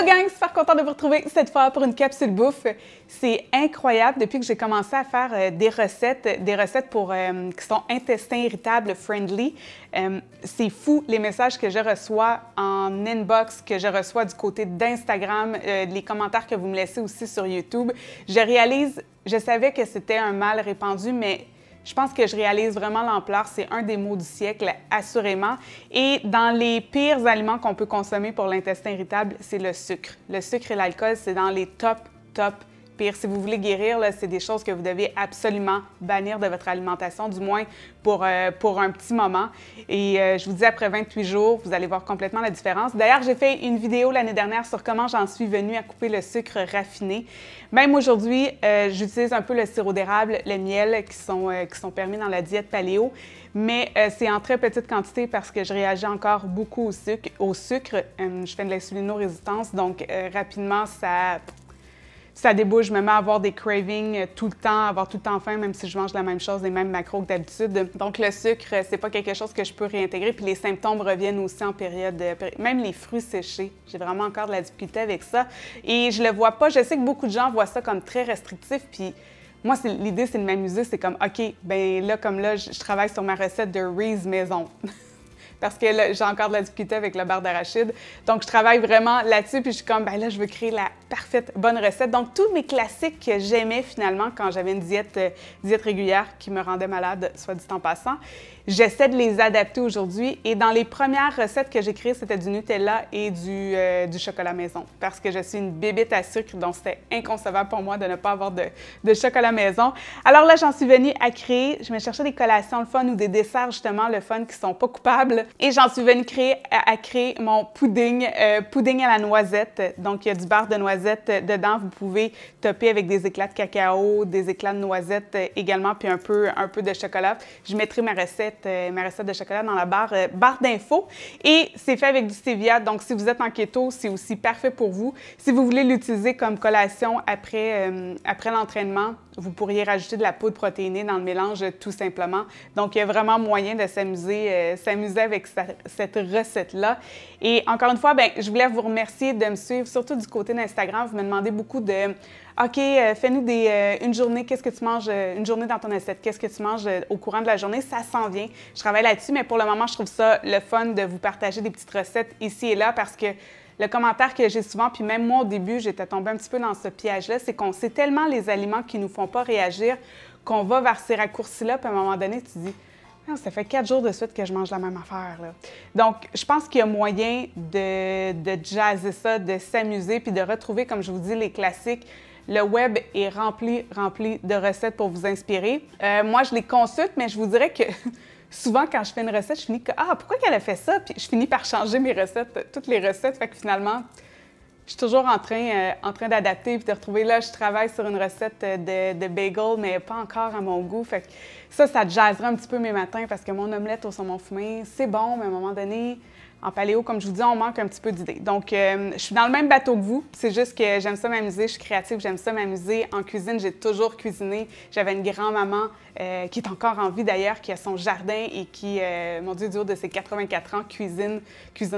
gang, super content de vous retrouver cette fois pour une capsule bouffe. C'est incroyable depuis que j'ai commencé à faire des recettes pour, qui sont intestin irritable friendly. C'est fou les messages que je reçois en inbox, que je reçois du côté d'Instagram, les commentaires que vous me laissez aussi sur YouTube. Je savais que c'était un mal répandu, mais je pense que je réalise vraiment l'ampleur. C'est un des maux du siècle, assurément. Et dans les pires aliments qu'on peut consommer pour l'intestin irritable, c'est le sucre. Le sucre et l'alcool, c'est dans les top pires. Si vous voulez guérir, c'est des choses que vous devez absolument bannir de votre alimentation, du moins pour un petit moment. Et je vous dis, après 28 jours, vous allez voir complètement la différence. D'ailleurs, j'ai fait une vidéo l'année dernière sur comment j'en suis venue à couper le sucre raffiné. Même aujourd'hui, j'utilise un peu le sirop d'érable, le miel qui sont permis dans la diète paléo, mais c'est en très petite quantité parce que je réagis encore beaucoup au sucre. Je fais de l'insulino-résistance, donc rapidement, ça débouche, je me mets à avoir des cravings tout le temps, avoir tout le temps faim, même si je mange la même chose, les mêmes macros que d'habitude. Donc le sucre, c'est pas quelque chose que je peux réintégrer. Puis les symptômes reviennent aussi en période, même les fruits séchés. J'ai vraiment encore de la difficulté avec ça. Et je le vois pas, je sais que beaucoup de gens voient ça comme très restrictif, puis moi, l'idée, c'est de m'amuser. C'est comme, OK, ben là, comme là, je travaille sur ma recette de Reese maison. Parce que j'ai encore de la difficulté avec le beurre d'arachide. Donc, je travaille vraiment là-dessus, puis je suis comme, ben là, je veux créer la parfaite bonne recette. Donc, tous mes classiques que j'aimais finalement quand j'avais une diète régulière qui me rendait malade, soit dit en passant, j'essaie de les adapter aujourd'hui. Et dans les premières recettes que j'ai créées, c'était du Nutella et du chocolat maison. Parce que je suis une bébête à sucre, donc c'était inconcevable pour moi de ne pas avoir de chocolat maison. Alors là, j'en suis venue à créer, je me cherchais des collations le fun ou des desserts justement le fun qui sont pas coupables. Et j'en suis venue à créer mon pudding à la noisette. Donc, il y a du beurre de noisette dedans. Vous pouvez topper avec des éclats de cacao, des éclats de noisette également, puis un peu de chocolat. Je mettrai ma recette de chocolat dans la barre d'infos. Et c'est fait avec du stevia. Donc, si vous êtes en keto, c'est aussi parfait pour vous. Si vous voulez l'utiliser comme collation après l'entraînement, vous pourriez rajouter de la poudre protéinée dans le mélange tout simplement. Donc, il y a vraiment moyen de s'amuser avec cette recette-là. Et encore une fois, bien, je voulais vous remercier de me suivre, surtout du côté d'Instagram. Vous me demandez beaucoup de « OK, fais-nous une journée, qu'est-ce que tu manges, une journée dans ton assiette, qu'est-ce que tu manges au courant de la journée? » Ça s'en vient. Je travaille là-dessus, mais pour le moment, je trouve ça le fun de vous partager des petites recettes ici et là parce que le commentaire que j'ai souvent, puis même moi au début, j'étais tombée un petit peu dans ce piège-là, c'est qu'on sait tellement les aliments qui ne nous font pas réagir qu'on va vers ces raccourcis-là, puis à un moment donné, tu dis « ça fait 4 jours de suite que je mange la même affaire. » Donc, je pense qu'il y a moyen de jazzer ça, de s'amuser, puis de retrouver, comme je vous dis, les classiques. Le web est rempli de recettes pour vous inspirer. Moi, je les consulte, mais je vous dirais que souvent, quand je fais une recette, je finis que « Ah, pourquoi qu'elle a fait ça? » Puis je finis par changer mes recettes, toutes les recettes. Fait que finalement, je suis toujours en train d'adapter puis de retrouver. Là, je travaille sur une recette de bagel, mais pas encore à mon goût. Fait que ça jazzera un petit peu mes matins parce que mon omelette au saumon fumé, c'est bon, mais à un moment donné, en paléo, comme je vous dis, on manque un petit peu d'idées. Donc, je suis dans le même bateau que vous. C'est juste que j'aime ça m'amuser, je suis créative, j'aime ça m'amuser. En cuisine, j'ai toujours cuisiné. J'avais une grand-maman qui est encore en vie d'ailleurs, qui a son jardin et qui, mon Dieu, du haut de ses 84 ans, cuisine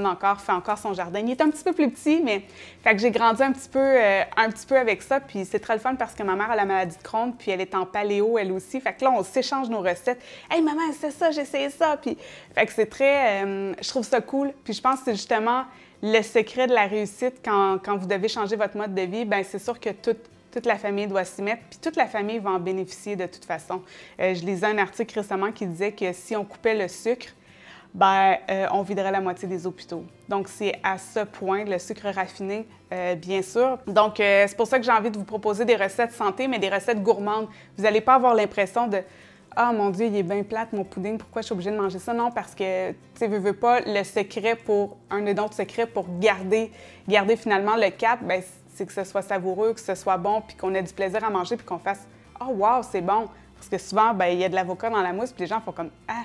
encore, fait encore son jardin. Il est un petit peu plus petit, mais fait que j'ai grandi un petit peu avec ça. Puis c'est très le fun parce que ma mère a la maladie de Crohn, puis elle est en paléo, elle aussi. Fait que là, on s'échange nos recettes. « Hey, maman, c'est ça, j'ai essayé ça! » Puis fait que c'est très... je trouve ça cool. Puis je pense que c'est justement le secret de la réussite quand vous devez changer votre mode de vie. Bien, c'est sûr que toute la famille doit s'y mettre, puis toute la famille va en bénéficier de toute façon. Je lisais un article récemment qui disait que si on coupait le sucre, bien, on viderait la moitié des hôpitaux. Donc, c'est à ce point, le sucre raffiné, bien sûr. Donc, c'est pour ça que j'ai envie de vous proposer des recettes santé, mais des recettes gourmandes. Vous n'allez pas avoir l'impression de « Ah, mon Dieu, il est bien plate, mon pudding, pourquoi je suis obligée de manger ça? » Non, parce que, tu sais, veux pas, le secret un des autres secrets pour garder finalement le cap, bien, c'est que ce soit savoureux, que ce soit bon, puis qu'on ait du plaisir à manger, puis qu'on fasse « Oh, wow, c'est bon! » Parce que souvent, bien, il y a de l'avocat dans la mousse, puis les gens font comme « Ah,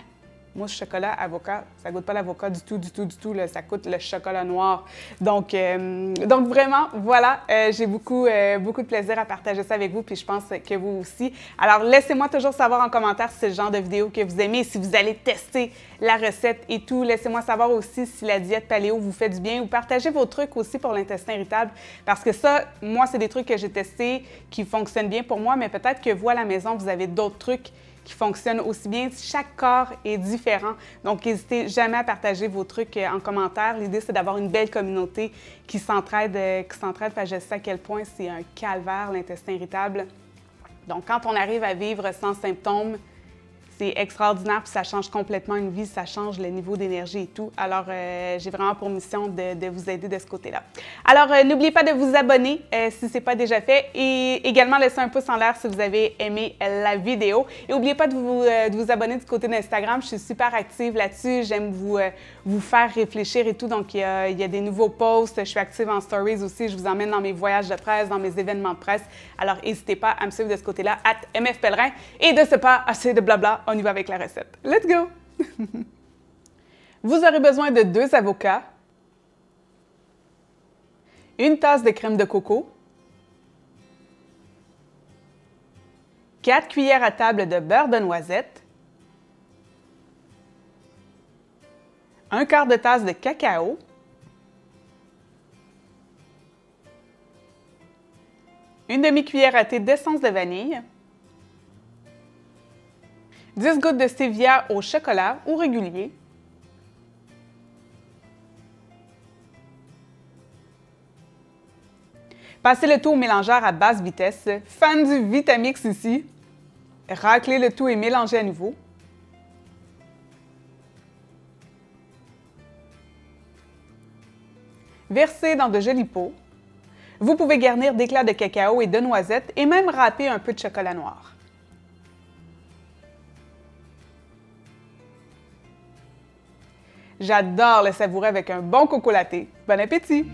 mousse chocolat, avocat, ça goûte pas l'avocat du tout, du tout, du tout, là, ça goûte le chocolat noir. Donc vraiment, voilà, j'ai beaucoup de plaisir à partager ça avec vous, puis je pense que vous aussi. Alors, laissez-moi toujours savoir en commentaire si c'est le genre de vidéo que vous aimez, si vous allez tester la recette et tout. Laissez-moi savoir aussi si la diète paléo vous fait du bien ou partagez vos trucs aussi pour l'intestin irritable, parce que ça, moi, c'est des trucs que j'ai testés qui fonctionnent bien pour moi, mais peut-être que vous, à la maison, vous avez d'autres trucs qui fonctionnent aussi bien. Chaque corps est différent, donc n'hésitez jamais à partager vos trucs en commentaire. L'idée, c'est d'avoir une belle communauté qui s'entraide. Je sais à quel point c'est un calvaire, l'intestin irritable. Donc, quand on arrive à vivre sans symptômes, c'est extraordinaire, puis ça change complètement une vie, ça change le niveau d'énergie et tout. Alors, j'ai vraiment pour mission de vous aider de ce côté-là. Alors, n'oubliez pas de vous abonner si ce n'est pas déjà fait et également laisser un pouce en l'air si vous avez aimé la vidéo. Et n'oubliez pas de vous abonner du côté d'Instagram, je suis super active là-dessus, j'aime vous faire réfléchir et tout. Donc, il y a des nouveaux posts, je suis active en stories aussi, je vous emmène dans mes voyages de presse, dans mes événements de presse. Alors, n'hésitez pas à me suivre de ce côté-là, @mfpellerin. Et de ce pas, assez de blabla, on y va avec la recette. Let's go! Vous aurez besoin de 2 avocats, 1 tasse de crème de coco, 4 cuillères à table de beurre de noisette, 1/4 de tasse de cacao, 1 demi-cuillère à thé d'essence de vanille, 10 gouttes de stevia au chocolat ou régulier, passez le tout au mélangeur à basse vitesse, fan du Vitamix ici, raclez le tout et mélangez à nouveau. Versez dans de jolis pots. Vous pouvez garnir d'éclats de cacao et de noisettes et même râper un peu de chocolat noir. J'adore le savourer avec un bon coco latte. Bon appétit!